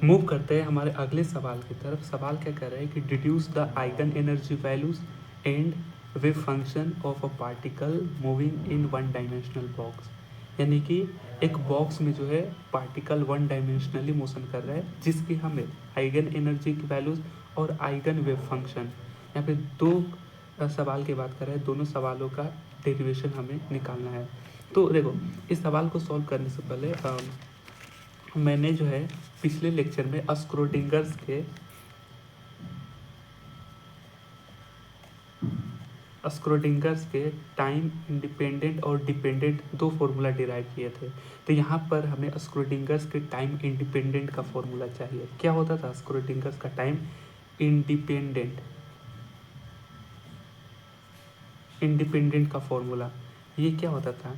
Move करते हैं हमारे अगले सवाल की तरफ। सवाल क्या कर रहा है कि deduce the eigen energy values and wave function of a particle moving in one dimensional box. यानी कि एक बॉक्स में जो है पार्टिकल वन डायमेंशनली मोशन कर रहा है, जिसकी हमें आइगन एनर्जी की वैल्यूज और आइगन वेव फंक्शन, यहाँ पे दो सवाल की बात कर रहे हैं, दोनों सवालों का डेरिवेशन हमें निकालना है। तो देखो, इस सवाल को सॉल्व करने से पहले मैंने जो है पिछले लेक्चर में स्क्रोडिंगर्स के टाइम इंडिपेंडेंट और डिपेंडेंट दो फॉर्मूला डिराइव किए थे। तो यहाँ पर हमें स्क्रोडिंगर्स के टाइम इंडिपेंडेंट का फॉर्मूला चाहिए। क्या होता था स्क्रोडिंगर्स का टाइम इंडिपेंडेंट का फॉर्मूला? ये क्या होता था?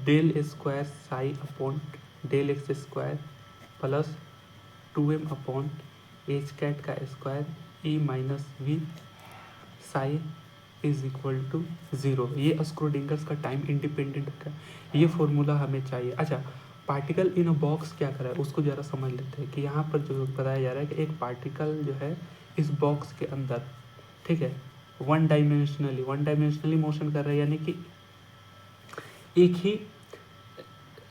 Del square psi upon del x square plus 2m upon h cut का square E minus V psi is equal to 0। ये स्क्रोडिंगर्स का टाइम इंडिपेंडेंट का ये फॉर्मूला हमें चाहिए। अच्छा, पार्टिकल इन अ बॉक्स क्या कर रहा है उसको ज़रा समझ लेते हैं कि यहाँ पर जो बताया जा रहा है कि एक पार्टिकल जो है इस बॉक्स के अंदर, ठीक है, वन डायमेंशनली मोशन कर रहा है, यानी कि एक ही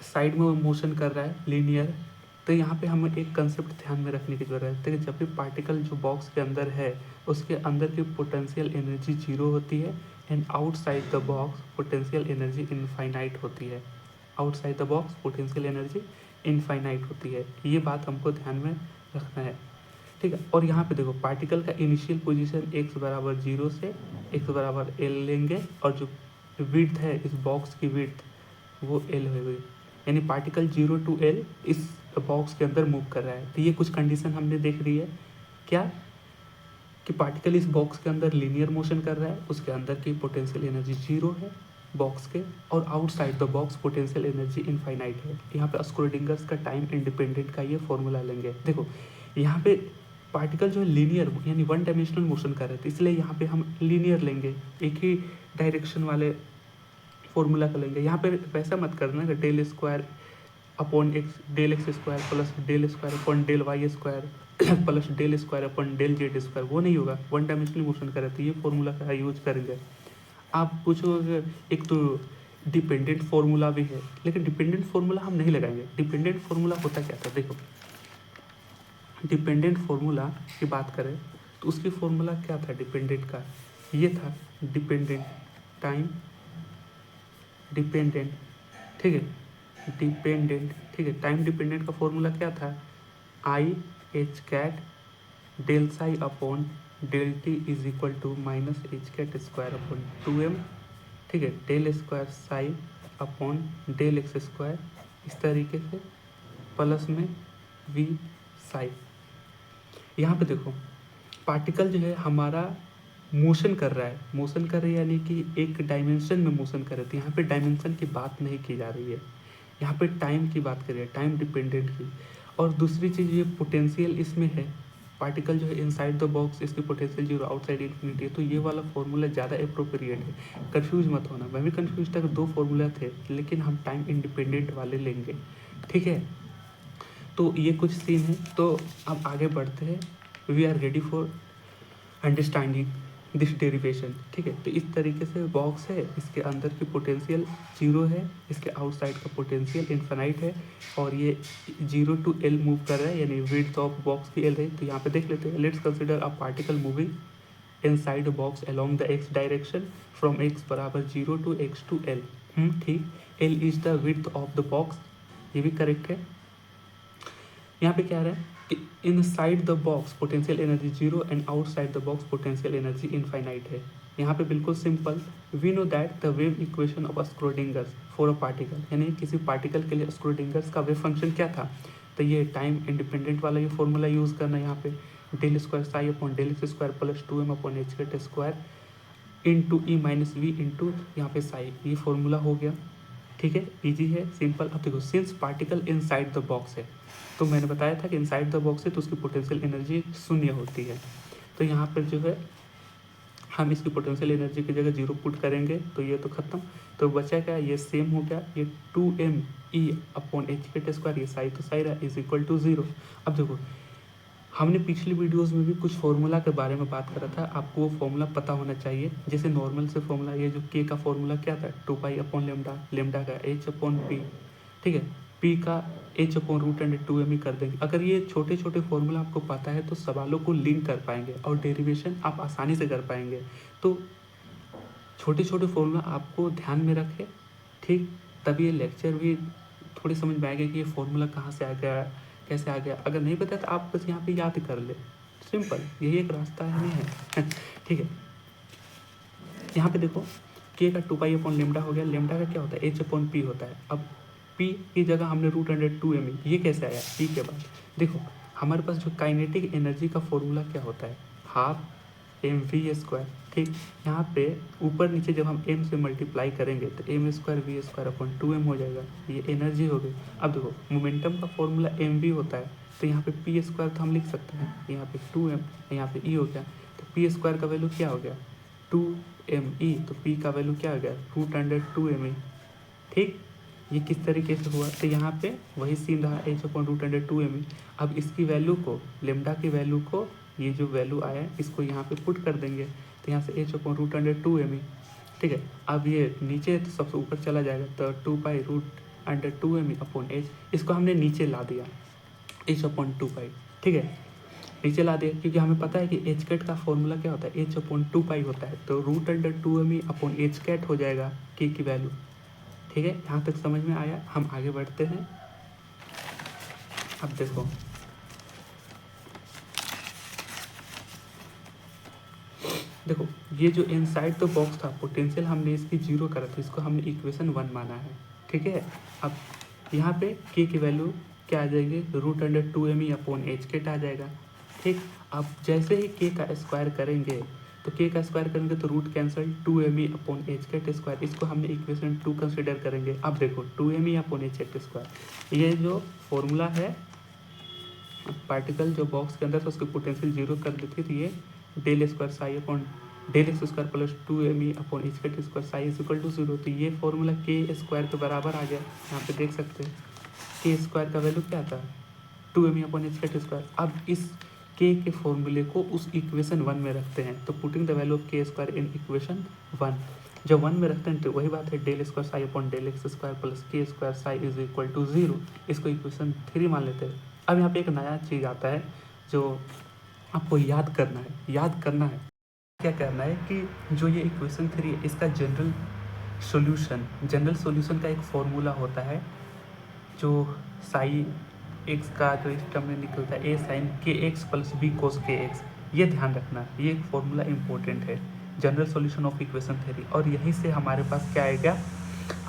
साइड में मोशन कर रहा है लीनियर। तो यहाँ पे हमें एक कंसेप्ट ध्यान में रखने की ज़रूरत है कि जब भी पार्टिकल जो बॉक्स के अंदर है उसके अंदर की पोटेंशियल एनर्जी 0 होती है and outside the box potential energy infinite होती है। Outside the box potential energy infinite होती है। ये बात हमको ध्यान में रखना है, ठीक है। और यहाँ पे देखो, पार्टिकल का इनिशियल पोजीशन x बराबर 0 से x बराबर l लेंगे, और जो विड्थ है इस बॉक्स की विड्थ वो l होगी, यानी पार्टिकल 0 to l इस बॉक्स के अंदर मूव कर रहा है। तो ये कुछ कंडीशन हमने देख रही है, क्या कि पार्टिकल इस बॉक्स के अंदर लीनियर मोशन कर रहा है, उसके अंदर की पोटेंशियल एनर्जी 0 है बॉक्स के, और outside the box potential energy infinite है। यहाँ पे स्क्रोडिंगर्स का टाइम इंडिपेंडेंट का ये फॉर्मूला लेंगे। देखो, यहाँ पे पार्टिकल जो है लीनियर यानी वन डायमेंशनल मोशन कर रहे थे, इसलिए यहाँ पे हम लीनियर लेंगे, एक ही डायरेक्शन वाले फॉर्मूला का लेंगे। यहाँ पे वैसा मत करना कि del square upon x del x square plus del square upon del y square plus del square upon del z square, वो नहीं होगा। वन डायमेंशनल मोशन कर रहे थे, ये फॉर्मूला का यूज करेंगे। आप पूछोगे एक तो डिपेंडेंट फार्मूला भी है, लेकिन डिपेंडेंट फार्मूला हम नहीं लगाएंगे। डिपेंडेंट फार्मूला होता क्या था? देखो, डिपेंडेंट फार्मूला की बात करें तो उसकी फार्मूला क्या था डिपेंडेंट का? ये था डिपेंडेंट टाइम डिपेंडेंट, ठीक है, डिपेंडेंट, ठीक है। टाइम डिपेंडेंट का फॉर्मूला क्या था? I h cut del psi upon del t is equal to minus h cut square upon 2m, ठीक है, del square psi upon del x square, इस तरीके से प्लस में वी साई। यहाँ पे देखो, पार्टिकल जो है हमारा मोशन कर रहा है, मोशन कर रही है यानी कि एक डायमेंशन में मोशन कर रहे थे। यहाँ पे डायमेंशन की बात नहीं की जा रही है, यहाँ पे टाइम की बात कर रही है, टाइम डिपेंडेंट की। और दूसरी चीज़ ये पोटेंशियल इसमें है, पार्टिकल जो है इनसाइड द बॉक्स इसकी पोटेंशियल 0 आउटसाइड इन्फिनिटी है। तो ये वाला फॉर्मूला ज़्यादा अप्रोप्रिएट है, कन्फ्यूज मत होना। मैं भी कन्फ्यूज था कि दो फॉर्मूला थे, लेकिन हम टाइम इंडिपेंडेंट वाले लेंगे, ठीक है। तो ये कुछ सीन है। तो अब आगे बढ़ते हैं। We are ready for understanding this derivation, ठीक है। तो इस तरीके से बॉक्स है, इसके अंदर की पोटेंशियल 0 है, इसके आउटसाइड का पोटेंशियल इन्फिनाइट है, और ये 0 to l मूव कर रहा है, यानी विड्थ ऑफ बॉक्स की l है। तो यहाँ पे देख लेते हैं, let's consider a particle moving inside box along the x direction from x बराबर 0 to x to l, ठीक। l is the width of the box, ये भी करेक्ट है। यहाँ पे क्या आ रहा है कि inside the box potential energy 0 and outside the box potential energy infinite है। यहाँ पे बिल्कुल simple, we know that the wave equation of Schrodinger's for a particle, यानी किसी पार्टिकल के लिए स्क्रोडिंगर्स का वेव फंक्शन क्या था? तो ये टाइम इंडिपेंडेंट वाला ये फॉर्मूला यूज़ करना है। यहाँ पे del square psi upon del x square plus 2m upon h cut square into E minus V into यहाँ पे साई, ये फॉर्मूला हो गया, ठीक है। इजी है, सिंपल। अब देखो, since particle inside the box है, तो मैंने बताया था कि इनसाइड द बॉक्स है तो उसकी पोटेंशियल एनर्जी 0 होती है। तो यहाँ पर जो है हम इसकी पोटेंशियल एनर्जी की जगह 0 पुट करेंगे तो ये तो खत्म, तो बचा क्या, ये सेम हो गया, ये 2me/h² ये साई तो साई रहा इज इक्वल टू 0। अब देखो हमने पिछली वीडियोस में भी कुछ फॉर्मूला के बारे में बात करा था, आपको वो फॉर्मूला पता होना चाहिए। जैसे नॉर्मल से फॉर्मूला, ये जो के का फॉर्मूला क्या था, 2π/λ, लेमडा का h/p, ठीक है, p का h/√2m कर देंगे। अगर ये छोटे छोटे फॉर्मूला आपको पता है तो सवालों को लिंक कर पाएंगे और डेरिवेशन आप आसानी से कर पाएंगे। तो छोटे छोटे फॉर्मूला आपको ध्यान में रखें, ठीक, तभी ये लेक्चर भी थोड़ी समझ में आएगा कि ये फॉर्मूला कहाँ से आ गया, कैसे आ गया। अगर नहीं पता तो आप बस यहाँ पे याद कर ले, सिंपल, यही एक रास्ता है ठीक है। यहाँ पे देखो के का 2π/λ हो गया, लेमडा का क्या होता है, h/p होता है। अब p की जगह हमने √2m, ये कैसे आया p के बाद, देखो हमारे पास जो काइनेटिक एनर्जी का फॉर्मूला क्या होता है, 12mv², ठीक। यहाँ पे ऊपर नीचे जब हम m से मल्टीप्लाई करेंगे तो m²v²/2m हो जाएगा, ये एनर्जी हो गई। अब देखो मोमेंटम का फॉर्मूला mv होता है, तो यहाँ पे p² तो हम लिख सकते हैं, यहाँ पे 2m, यहाँ पे e हो गया, तो p² का वैल्यू क्या हो गया 2me, तो p का वैल्यू क्या हो गया √2me, ठीक। ये किस तरीके से हुआ, तो यहाँ पे वही सीन रहा h/√2me। अब इसकी वैल्यू को, लेमडा की वैल्यू को, ये जो वैल्यू आया इसको यहाँ पे पुट कर देंगे, तो यहाँ से h/√2me, ठीक है। अब ये नीचे तो सबसे ऊपर चला जाएगा, तो 2π√2me/h, इसको हमने नीचे ला दिया h/2π, ठीक है, नीचे ला दिया, क्योंकि हमें पता है कि h का फॉर्मूला क्या होता है, h/2π होता है, तो √2me/h हो जाएगा k की वैल्यू, ठीक है। यहाँ तक समझ में आया, हम आगे बढ़ते हैं। अब देखो ये जो इनसाइड द बॉक्स था पोटेंशियल, हमने इसकी 0 करा था, इसको हमने इक्वेशन 1 माना है, ठीक है। अब यहाँ पे k की वैल्यू क्या आ जाएगी, √2me/h आ जाएगा, ठीक। अब जैसे ही k का स्क्वायर करेंगे तो k का स्क्वायर करेंगे तो रूट कैंसिल, 2me/h², इसको हमने इक्वेशन 2 कंसिडर करेंगे। अब देखो 2me/h², ये जो फॉर्मूला है, पार्टिकल जो बॉक्स के अंदर था उसकी पोटेंशियल 0 कर देती है, तो ये ∇² plus 2me/h² psi is equal to 0, तो ये फॉर्मूला k² के बराबर आ गया। यहाँ पे देख सकते हैं k² का वैल्यू क्या था 2me/h²। अब इस k के फॉर्मूले को उस इक्वेशन 1 में रखते हैं, तो putting the value of k² in equation 1, जब 1 में रखते हैं तो वही बात है ∇² साई/∇x² plus k² psi is equal to 0, इसको इक्वेशन 3 मान लेते हैं। अब यहाँ पे एक नया चीज़ आता है जो आपको याद करना है, क्या करना है कि जो ये इक्वेशन 3 है इसका जनरल सॉल्यूशन का एक फॉर्मूला होता है, जो साई एक्स का जो इस टर्म में निकलता है a sin kx plus b cos kx, ये ध्यान रखना, ये एक फॉर्मूला इंपॉर्टेंट है, जनरल सॉल्यूशन ऑफ इक्वेशन 3। और यहीं से हमारे पास क्या आएगा,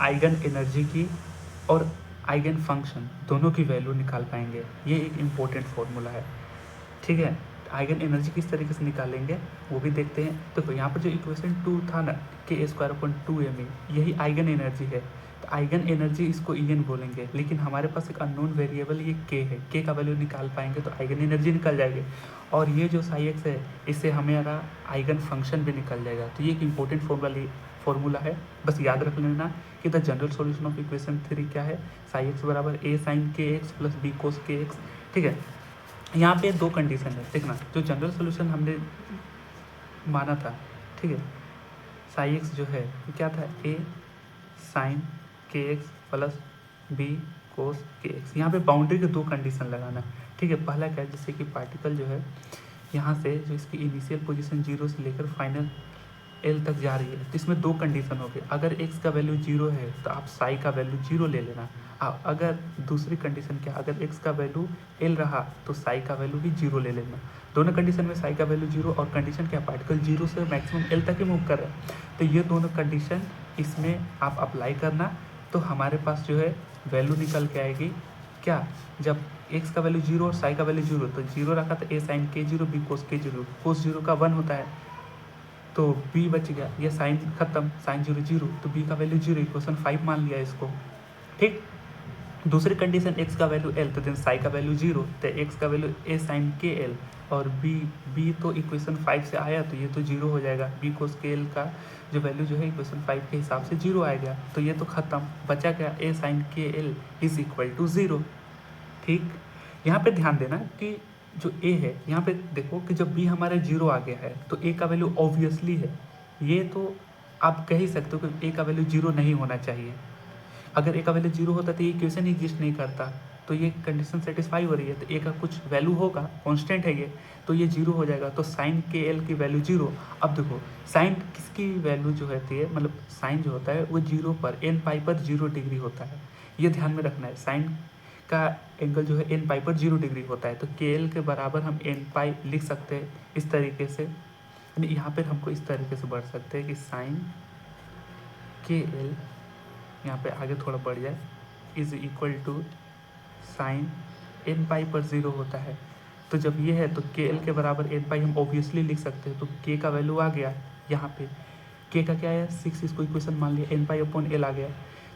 आइगन एनर्जी की और आइगन फंक्शन दोनों की वैल्यू निकाल पाएंगे, ये एक इम्पोर्टेंट फॉर्मूला है, ठीक है। आइगन एनर्जी किस तरीके से निकालेंगे वो भी देखते हैं। तो यहाँ पर जो इक्वेशन 2 था ना, k²/2me, यही आइगन एनर्जी है, तो आइगन एनर्जी इसको En बोलेंगे, लेकिन हमारे पास एक अननोन वेरिएबल ये k है, k का वैल्यू निकाल पाएंगे तो आइगन एनर्जी निकल जाएगी, और ये जो साई एक्स है इससे हमारा आइगन फंक्शन भी निकल जाएगा। तो ये एक इंपॉर्टेंट फॉर्मूला है, बस याद रख लेना कि the general solution of equation 3 क्या है, साई एक्स बराबर a sin kx plus b cos kx, ठीक है। यहाँ पे 2 कंडीशन है, देखना, जो जनरल सॉल्यूशन हमने माना था, ठीक है, साई एक्स जो है क्या था, a sin kx plus b cos kx। यहाँ पे बाउंड्री के 2 कंडीशन लगाना, ठीक है। पहला क्या है, जैसे कि पार्टिकल जो है यहाँ से जो इसकी इनिशियल पोजीशन 0 से लेकर फाइनल L तक जा रही है, तो इसमें 2 कंडीशन हो गए, अगर x का वैल्यू 0 है तो आप साई का वैल्यू 0 ले लेना, अगर दूसरी कंडीशन क्या, अगर x का वैल्यू L रहा तो साई का वैल्यू भी 0 ले लेना। दोनों कंडीशन में साई का वैल्यू 0, और कंडीशन क्या, पार्टिकल 0 से मैक्सिमम L तक ही मूव कर रहा है, तो ये दोनों कंडीशन इसमें आप अप्लाई करना, तो हमारे पास जो है वैल्यू निकल के आएगी क्या, जब x का वैल्यू 0 और साई का वैल्यू 0, तो 0 रखा तो a sin k0 b cos k0, cos 0 का 1 होता है तो b बच गया, ये साइन खत्म, साइन 0 0, तो b का वैल्यू 0, इक्वेशन 5 मान लिया इसको, ठीक। दूसरी कंडीशन x का वैल्यू l, तो देन साई का वैल्यू 0, तो x का वैल्यू a साइन के एल, और b तो इक्वेशन 5 से आया तो ये तो 0 हो जाएगा, b कोस के एल का जो वैल्यू जो है इक्वेशन 5 के हिसाब से 0 आ गया, तो ये तो खत्म, बचा क्या a साइन के एल इज इक्वल टू 0। ठीक, यहाँ पे ध्यान देना कि जो a है यहाँ पे देखो कि जब b हमारा 0 आ गया है तो a का वैल्यू ऑब्वियसली है, ये तो आप कह ही सकते हो कि a का वैल्यू 0 नहीं होना चाहिए। अगर a का वैल्यू 0 होता तो ये इक्वेशन एग्जिस्ट नहीं करता, तो ये कंडीशन सेटिस्फाई हो रही है, तो a का कुछ वैल्यू होगा, कांस्टेंट है ये, तो ये 0 हो जाएगा, तो साइन के एल की वैल्यू 0। अब देखो साइन किसकी वैल्यू जो होती है, मतलब साइन जो होता है वो 0 पर एन पाई पर 0 डिग्री होता है, ये ध्यान में रखना है। साइन का एंगल जो है एन पाई पर 0 डिग्री होता है, तो के एल के बराबर हम एन पाई लिख सकते हैं इस तरीके से, यानी यहाँ पर हमको इस तरीके से बढ़ सकते हैं कि साइन के एल यहाँ पे आगे थोड़ा बढ़ जाए is equal to sine n pi पर 0 होता है, तो जब ये है तो के एल के बराबर एन पाई हम ऑब्वियसली लिख सकते हैं, तो के का वैल्यू आ गया यहाँ पे, के का क्या आया 6, इसको इक्वेशन मान लिया, एन पाई अपॉन एल आ गया,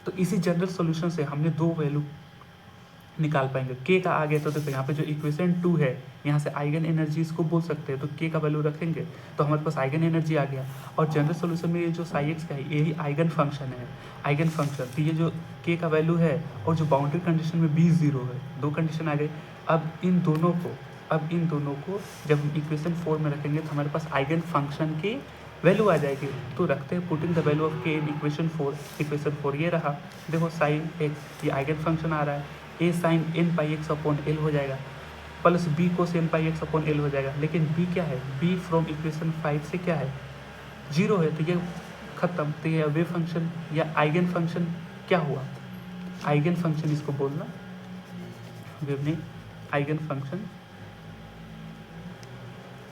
तो इसी जनरल सॉल्यूशन से हमने दो वैल्यू निकाल पाएंगे। के का आ गया तो देखो यहाँ पे जो इक्वेशन 2 है यहाँ से आइगन एनर्जी इसको बोल सकते हैं, तो के का वैल्यू रखेंगे तो हमारे पास आइगन एनर्जी आ गया, और जनरल सॉल्यूशन में ये जो साई एक्स का है यही आइगन फंक्शन है, आइगन फंक्शन, तो ये जो के का वैल्यू है और जो बाउंड्री कंडीशन में b 0 है, दो कंडीशन आ गई। अब इन दोनों को जब हम इक्वेशन 4 में रखेंगे तो हमारे पास आइगन फंक्शन की वैल्यू आ जाएगी, तो रखते हैं पुटिंग द वैल्यू ऑफ के इन इक्वेशन 4 ये रहा, देखो साइन एक्स ये आइगन फंक्शन आ रहा है, ए sign n pi x upon L हो जाएगा, प्लस बी कोस N pi x upon L हो जाएगा, लेकिन बी क्या है, बी फ्रॉम इक्वेशन 5 से क्या है 0 है, तो ये खत्म, तो ये वेव फंक्शन या आइगन फंक्शन क्या हुआ, आइगन फंक्शन इसको बोलना, वेव नहीं आइगन फंक्शन,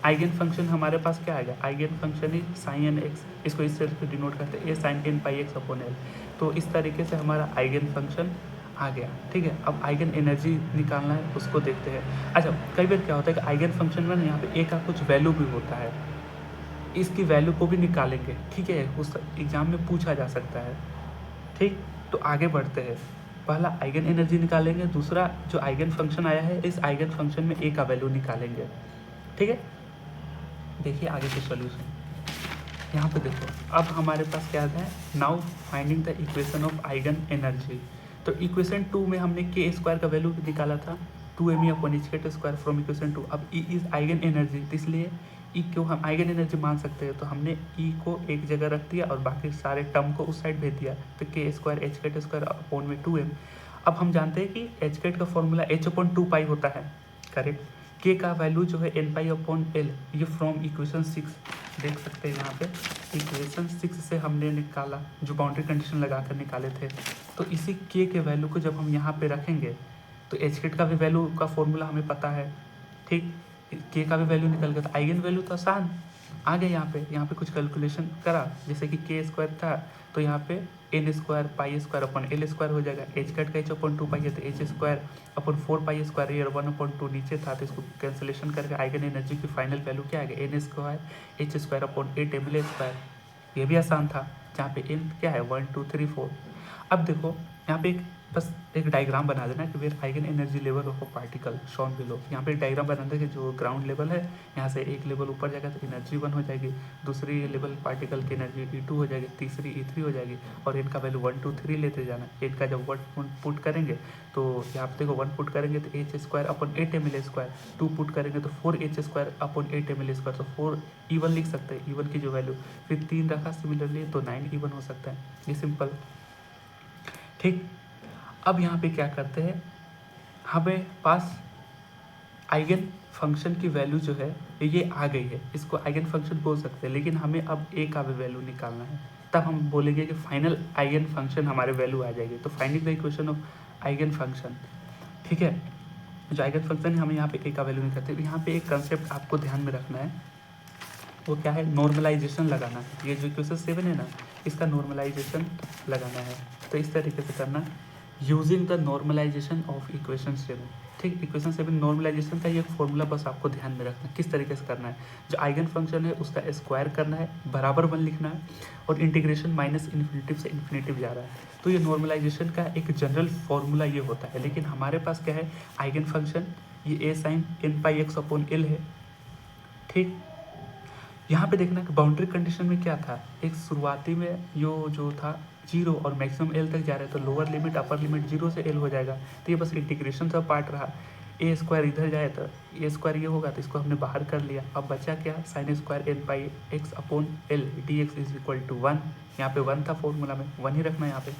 आइगन फंक्शन हमारे पास क्या आएगा, आइगन फंक्शन ही साइन एक्स, इसको इस तरह से डिनोट करते हैं ए sign n pi x upon L, तो इस तरीके से हमारा आइगन फंक्शन आ गया। ठीक है, अब आइगन एनर्जी निकालना है उसको देखते हैं। अच्छा, कई बार क्या होता है कि आइगन फंक्शन में यहाँ पे ए का कुछ वैल्यू भी होता है, इसकी वैल्यू को भी निकालेंगे, ठीक है, उस एग्जाम में पूछा जा सकता है। ठीक, तो आगे बढ़ते हैं, पहला आइगन एनर्जी निकालेंगे, दूसरा जो आइगन फंक्शन आया है इस आइगन फंक्शन में ए का वैल्यू निकालेंगे। ठीक है, देखिए आगे के सॉल्यूशन, यहाँ पे देखो अब हमारे पास क्या है, now finding the equation of eigen energy. तो इक्वेशन 2 में हमने के स्क्वायर का वैल्यू निकाला था 2me upon H square from equation 2। अब ई इज आइगन एनर्जी, तो इसलिए ई को हम आइगन एनर्जी मान सकते हैं, तो हमने ई को एक जगह रख दिया और बाकी सारे टर्म को उस साइड भेज दिया, तो के स्क्वायर एच स्क्वायर अपॉन में 2m। अब हम जानते हैं कि एच का फॉर्मूला h अपॉन 2 पाई होता है, करेक्ट। के का वैल्यू जो है एन पाई अपॉन एल, ये फ्रॉम इक्वेशन 6 देख सकते हैं, यहाँ पे इक्वेशन 6 से हमने निकाला, जो बाउंड्री कंडीशन लगा कर निकाले थे। तो इसी के वैल्यू को जब हम यहाँ पे रखेंगे तो एच का भी वैल्यू का फॉर्मूला हमें पता है, ठीक, के का भी वैल्यू निकल गया, तो आइगन वैल्यू तो आसान आ गया। यहाँ पे कुछ कैलकुलेशन करा, जैसे कि के स्क्वायर था तो यहाँ पे n square pi square upon l square हो जाएगा, एच का एच अपॉन 2 पाई है तो h square upon 4 pi square, ये 1/2 नीचे था, तो इसको कैंसिलेशन करके आइगन एनर्जी की फाइनल वैल्यू क्या आ गया, n square h square upon 8ml square. ये भी आसान था, जहाँ पे एन क्या है 1 2 3 4। अब देखो यहाँ पे बस एक डायग्राम बना देना कि where eigen energy level of a particle shown below. यहाँ पे एक डायग्राम बना दें कि जो ग्राउंड लेवल है यहाँ से एक लेवल ऊपर जाएगा तो एनर्जी 1 हो जाएगी, दूसरी लेवल पार्टिकल की एनर्जी E2 हो जाएगी, तीसरी E3 हो जाएगी, और इनका वैल्यू 1 2 3 लेते जाना। इनका जब 1 पुट करेंगे तो यहाँ पे देखो 1 पुट करेंगे तो h square upon 8ml square, 2 put करेंगे तो 4h square upon 8ml square, तो 4 E1 लिख सकते हैं, E1 की जो वैल्यू, फिर 3 रखा सिमिलरली तो 9 E1 हो सकता है, ये सिंपल। ठीक, अब यहाँ पे क्या करते हैं, हमें पास आइगन फंक्शन की वैल्यू जो है ये आ गई है, इसको आइगन फंक्शन बोल सकते हैं, लेकिन हमें अब ए का भी वैल्यू निकालना है, तब हम बोलेंगे कि फाइनल आइगन फंक्शन हमारे वैल्यू आ जाएगी। तो finding the equation of eigen function, ठीक है, जो आइगन फंक्शन है हमें यहाँ पे ए का वैल्यू निकालते हैं। यहाँ पे एक कंसेप्ट आपको ध्यान में रखना है, वो क्या है, नॉर्मलाइजेशन लगाना है। ये जो इक्वेशन 7 है ना, इसका नॉर्मलाइजेशन लगाना है, तो इस तरीके से करना, using the normalization of equation 7। ठीक, इक्वेशन 7 नॉर्मलाइजेशन का ये फॉर्मूला बस आपको ध्यान में रखना है किस तरीके से करना है। जो आइगन फंक्शन है उसका स्क्वायर करना है, बराबर 1 लिखना है, और इंटीग्रेशन माइनस इन्फिनिटिव से इन्फिनिटिव जा रहा है। तो ये नॉर्मलाइजेशन का एक जनरल फॉर्मूला ये होता है। लेकिन हमारे पास क्या है, आइगन फंक्शन ये ए sign n pi x upon L है। ठीक, यहाँ पे देखना कि बाउंड्री कंडीशन में क्या था, एक शुरुआती में जो था 0 और मैक्सिमम एल तक जा रहा है, तो लोअर लिमिट अपर लिमिट 0 से एल हो जाएगा। तो ये बस इंटीग्रेशन का पार्ट रहा। ए स्क्वायर इधर जाए तो ए स्क्वायर ये होगा, तो इसको हमने बाहर कर लिया। अब बचा क्या, sine square n pi x upon l d x is equal to 1। यहाँ पे 1 था फॉर्मूला में, 1 ही रखना है यहाँ पे।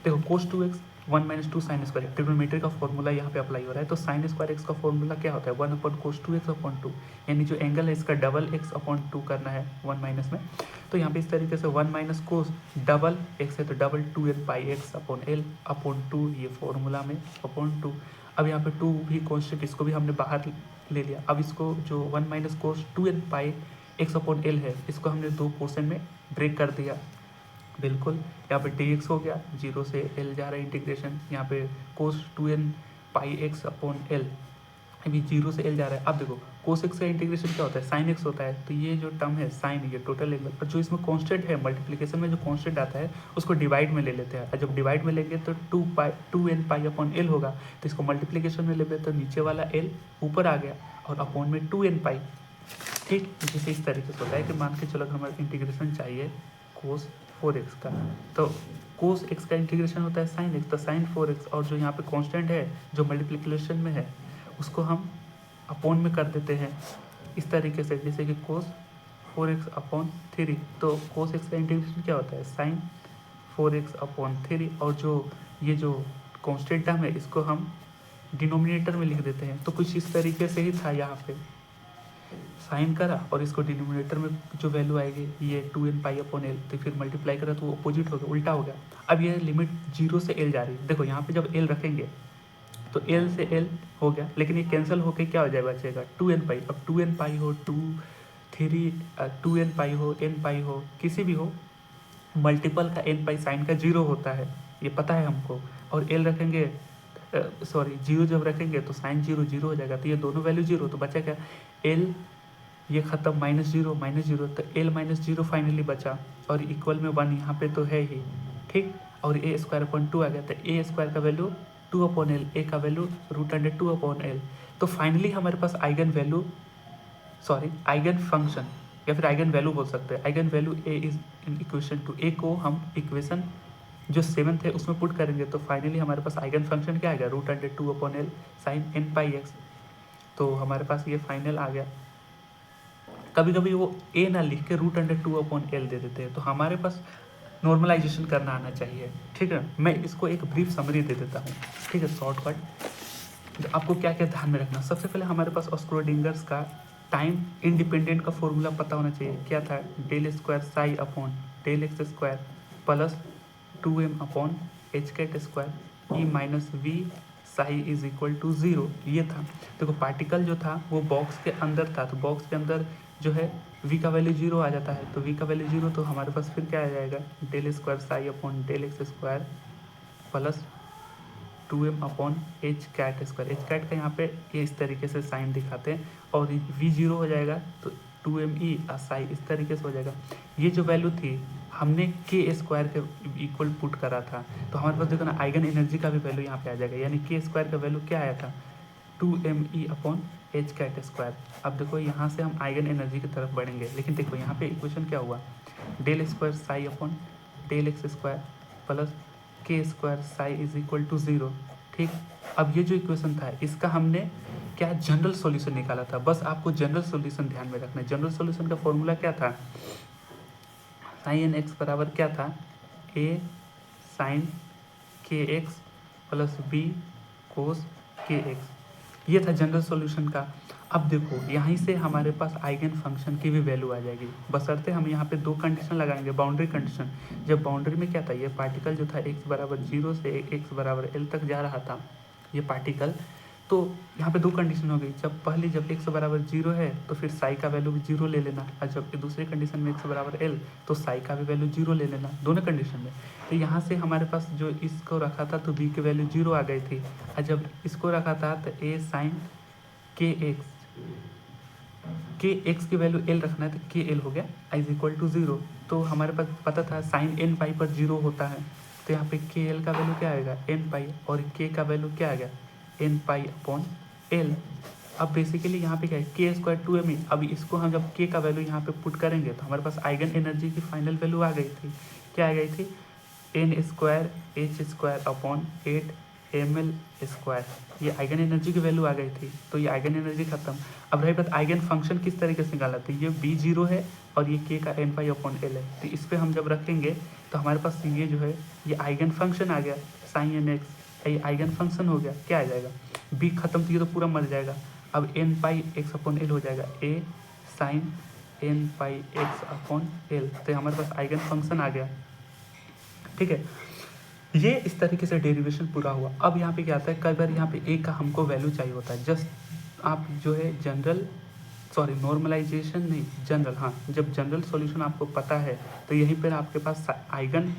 देखो कोस 2x 1 minus 2 sine square, trigonometry का फॉर्मूला यहाँ पे अप्लाई हो रहा है। तो साइन स्क्वायर एक्स का फॉर्मूला क्या होता है, 1 अपॉन कोस 2x अपॉन 2, यानी जो एंगल है इसका डबल x अपॉन 2 करना है 1 माइनस में। तो यहाँ पे इस तरीके से 1 माइनस कोस डबल x है तो डबल 2n पाई एक्स अपॉन एल अपॉन 2, ये फॉर्मूला में अपॉन 2। अब यहाँ पे 2 भी कॉन्स्टेंट, इसको भी हमने बाहर ले लिया। अब इसको जो 1 माइनस कोस 2n पाई एक्स अपॉन एल है, इसको हमने 2 पोर्शन में ब्रेक कर दिया। बिल्कुल, यहाँ पे dx हो गया, 0 से l जा रहा है इंटीग्रेशन। यहाँ पे कोस 2n पाई एक्स अपॉन एल, अभी 0 से l जा रहा है। अब देखो कोस एक्स का इंटीग्रेशन क्या होता है, साइन एक्स होता है। तो ये जो टर्म है साइन, ये टोटल एंगल, और जो इसमें कांस्टेंट है मल्टीप्लिकेशन में जो कांस्टेंट आता है उसको डिवाइड में ले लेते हैं। और जब डिवाइड में लेंगे तो 2n पाई अपॉन एल होगा। तो इसको मल्टीप्लिकेशन में लेंगे तो नीचे वाला l ऊपर आ गया और अपॉन में 2n पाई। ठीक, जैसे इस तरीके से होता है कि मान के चलो हमारा इंटीग्रेशन चाहिए कोस 4x का, तो कोस x का इंटीग्रेशन होता है साइन x, तो साइन 4x, और जो यहाँ पे कांस्टेंट है जो मल्टीप्लिकेशन में है उसको हम अपॉन में कर देते हैं इस तरीके से, जैसे कि कोस 4x अपॉन 3। तो कोस x का इंटीग्रेशन क्या होता है, साइन 4x अपॉन 3, और जो ये जो कांस्टेंट टर्म है इसको हम डिनोमिनेटर में लिख देते हैं। तो कुछ इस तरीके से ही था, यहाँ पे साइन करा और इसको डिनोमिनेटर में जो वैल्यू आएगी ये 2n पाई अपॉन एल, तो फिर मल्टीप्लाई करा तो वो अपोजिट हो गया, उल्टा हो गया। अब ये लिमिट 0 से l जा रही है। देखो यहाँ पे जब l रखेंगे तो l से l हो गया, लेकिन ये कैंसिल होकर क्या हो जाएगा, बचेगा 2n पाई। अब 2n पाई हो 2n पाई हो n पाई हो किसी भी हो, मल्टीपल का n पाई साइन का 0 होता है, ये पता है हमको। और l रखेंगे सॉरी 0 जब रखेंगे तो साइन 0 हो जाएगा, तो ये दोनों वैल्यू 0, तो बचा क्या l, ये खत्म -0 तो l -0 फाइनली बचा, और इक्वल में 1 यहाँ पे तो है ही। ठीक, और a स्क्वायर अपॉन 2 आ गया, तो a स्क्वायर का वैल्यू 2 अपॉन एल, a का वैल्यू √2 अपॉन एल। तो फाइनली हमारे पास आइगन वैल्यू आइगन फंक्शन या फिर आइगन वैल्यू बोल सकते हैं। Eigen value a is in equation two, a को हम इक्वेशन जो 7th है उसमें पुट करेंगे, तो फाइनली हमारे पास आइगन फंक्शन क्या आएगा, √2 अपॉन एल साइन n पाई एक्स। तो हमारे पास ये फाइनल आ गया। कभी कभी वो a ना लिख के √2 अपॉन एल दे देते हैं, तो हमारे पास नॉर्मलाइजेशन करना आना चाहिए। ठीक है, मैं इसको एक ब्रीफ समरी दे देता हूँ। ठीक है, शॉर्टकट आपको क्या क्या ध्यान में रखना। सबसे पहले हमारे पास स्क्रोडिंगर्स का टाइम इंडिपेंडेंट का फॉर्मूला पता होना चाहिए। क्या था, del square psi upon del x square plus 2m upon h cut square E minus V psi is equal to 0, ये था। देखो पार्टिकल जो था वो बॉक्स के अंदर था, तो बॉक्स के अंदर जो है v का वैल्यू 0 आ जाता है, तो v का वैल्यू 0, तो हमारे पास फिर क्या आ जाएगा, del square psi upon del x square plus 2m upon h cut square. H cut का यहाँ पे ये इस तरीके से साइन दिखाते हैं, और v 0 हो जाएगा तो 2me साई इस तरीके से हो जाएगा। ये जो वैल्यू थी हमने के स्क्वायर के इक्वल पुट करा था, तो हमारे पास देखो ना आइगन एनर्जी का भी वैल्यू यहाँ पे आ जाएगा, यानी के स्क्वायर का वैल्यू क्या आया था, 2me upon h cut square. अब देखो यहाँ से हम आइगन एनर्जी की तरफ बढ़ेंगे, लेकिन देखो यहाँ पे इक्वेशन क्या हुआ, del square psi upon del x square plus k square psi is equal to 0। ठीक, अब ये जो इक्वेशन था इसका हमने क्या जनरल सॉल्यूशन निकाला था। बस आपको जनरल सॉल्यूशन ध्यान में रखना है। जनरल सॉल्यूशन का फॉर्मूला क्या था, साइन एक्स बराबर क्या था, ए साइन के एक्स प्लस बी कोस के एक्स, ये था जनरल सॉल्यूशन का। अब देखो यहीं से हमारे पास आइगन फंक्शन की भी वैल्यू आ जाएगी, बशर्ते हम यहाँ पे 2 कंडीशन लगाएंगे। बाउंड्री कंडीशन, जब बाउंड्री में क्या था, ये पार्टिकल जो था x बराबर 0 से x बराबर l तक जा रहा था, ये पार्टिकल तो यहाँ पे दो कंडीशन हो गई, जब x बराबर 0 है तो फिर साई का वैल्यू भी 0 ले लेना, और जब दूसरे कंडीशन में x बराबर l तो साई का भी वैल्यू 0 ले लेना, दोनों कंडीशन में। तो यहाँ से हमारे पास जो इसको रखा था तो b की वैल्यू 0 आ गई थी, और जब इसको रखा था तो a साइन kx की वैल्यू l रखना है तो kl हो गया इज इक्वल टू 0। तो हमारे पास पता था साइन n पाई पर 0 होता है, तो यहाँ पे kl का वैल्यू क्या आएगा n पाई, और k का वैल्यू क्या आ गया n पाई अपॉन l। अब बेसिकली यहाँ पे क्या है k स्क्वायर 2m। अब इसको हम जब k का वैल्यू यहाँ पे पुट करेंगे तो हमारे पास आइगन एनर्जी की फाइनल वैल्यू आ गई थी, क्या आ गई थी n square h square upon 8 ml square, ये आइगन एनर्जी की वैल्यू आ गई थी। तो ये आइगन एनर्जी खत्म। अब रही बात आइगन फंक्शन किस तरीके से निकाला था, ये b 0 है और ये k का n पाई अपॉन l है, तो इस पर हम जब रखेंगे तो हमारे पास ये जो है ये आइगन फंक्शन आ गया साइन n x, ये आइगन फंक्शन हो गया, क्या आ जाएगा b खत्म, तो ये तो पूरा मर जाएगा। अब n pi x upon l हो जाएगा a sine n pi x upon l, तो हमारे पास आइगन फंक्शन आ गया। ठीक है, ये इस तरीके से डेरिवेशन पूरा हुआ। अब यहाँ पे क्या आता है, कई बार यहाँ पे a का हमको वैल्यू चाहिए होता है, जस्ट आप जो है नॉर्मलाइजेशन नहीं जनरल, हाँ जब जनरल सॉल्यूशन आपको पता है तो यहीं पर आपके पास आइगन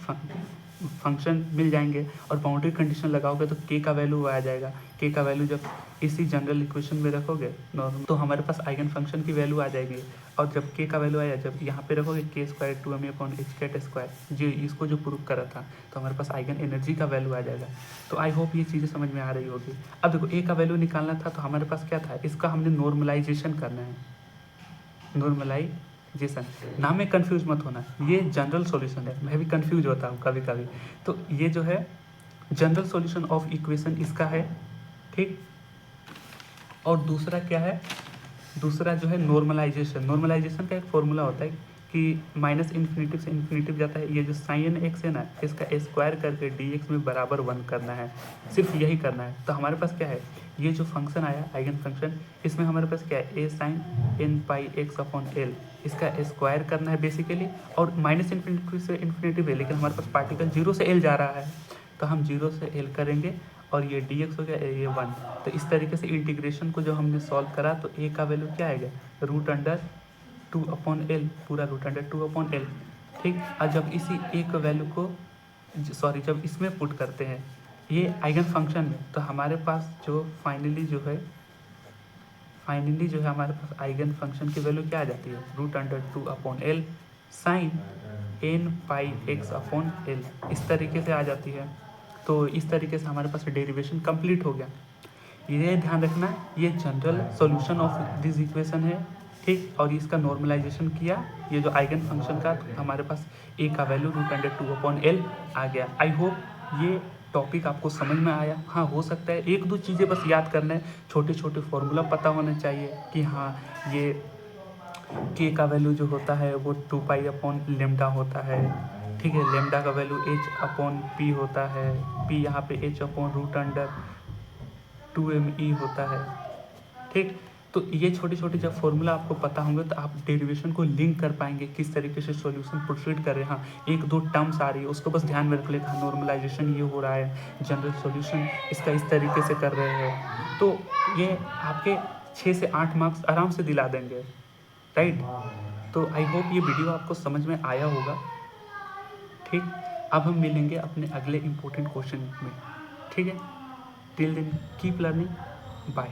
फंक्शन मिल जाएंगे, और बाउंड्री कंडीशन लगाओगे तो k का वैल्यू आ जाएगा। k का वैल्यू जब इसी जनरल इक्वेशन में रखोगे नॉर्मल तो हमारे पास आइगन फंक्शन की वैल्यू आ जाएगी, और जब k का वैल्यू आया जब यहाँ पे रखोगे k square 2m upon h cut square, जो इसको जो प्रूव करा था तो हमारे पास आइगन एनर्जी का वैल्यू आ जाएगा। तो आई होप ये चीज़ें समझ में आ रही होगी। अब देखो a का वैल्यू निकालना था तो हमारे पास क्या था, इसका हमने नॉर्मलाइजेशन करना है, नॉर्मलाइजेशन नाम में कंफ्यूज मत होना, ये जनरल सॉल्यूशन है, मैं भी कंफ्यूज होता हूँ कभी कभी। तो ये जो है जनरल सॉल्यूशन ऑफ इक्वेशन इसका है, ठीक। और दूसरा क्या है, दूसरा जो है नॉर्मलाइजेशन। नॉर्मलाइजेशन का एक फॉर्मूला होता है कि माइनस इन्फिनिटिव से इन्फिनिटिव जाता है, ये जो साइन एक्स है ना इसका स्क्वायर करके डी में बराबर 1 करना है, सिर्फ यही करना है। तो हमारे पास क्या है, ये जो फंक्शन आया आइगन फंक्शन, इसमें हमारे पास क्या है ए sign n pi x upon L, इसका स्क्वायर करना है बेसिकली, और माइनस इन्फिनिटिव से इन्फिनिटिव है लेकिन हमारे पास पार्टिकल 0 से एल जा रहा है, तो हम 0 से एल करेंगे और ये dx हो गया ये 1। तो इस तरीके से इंटीग्रेशन को जो हमने सॉल्व करा तो a का वैल्यू क्या आएगा √2 अपॉन एल, पूरा √2 अपॉन एल, ठीक। और जब इसी a का वैल्यू को जब इसमें पुट करते हैं ये आइगन फंक्शन में, तो हमारे पास जो फाइनली जो है हमारे पास आइगन फंक्शन की वैल्यू क्या आ जाती है √2 upon L sine n pi x upon L, इस तरीके से आ जाती है। तो इस तरीके से हमारे पास डेरिवेशन कंप्लीट हो गया। ये ध्यान रखना ये general solution of this equation है, ठीक। और इसका नॉर्मलाइजेशन किया, ये जो आइगन फंक्शन का तो हमारे पास a का वैल्यू √2 अपॉन एल आ गया। आई होप ये टॉपिक आपको समझ में आया। हाँ हो सकता है एक दो चीज़ें बस याद करना है, छोटे छोटे फॉर्मूला पता होना चाहिए कि हाँ ये k का वैल्यू जो होता है वो 2 पाई अपॉन लेमडा होता है, ठीक है। लेमडा का वैल्यू h अपॉन p होता है, p यहाँ पे h अपॉन √2me होता है, ठीक। तो ये छोटे छोटे जब फॉर्मूला आपको पता होंगे तो आप डेरिवेशन को लिंक कर पाएंगे, किस तरीके से सॉल्यूशन प्रोसीड कर रहे हैं। हाँ एक दो टर्म्स आ रही है उसको बस ध्यान में रख लेगा, नॉर्मलाइजेशन ये हो रहा है, जनरल सॉल्यूशन इसका इस तरीके से कर रहे हैं, तो ये आपके 6 से 8 मार्क्स आराम से दिला देंगे, राइट। तो आई होप ये वीडियो आपको समझ में आया होगा, ठीक। अब हम मिलेंगे अपने अगले इम्पोर्टेंट क्वेश्चन में, ठीक है। Till then keep learning, bye.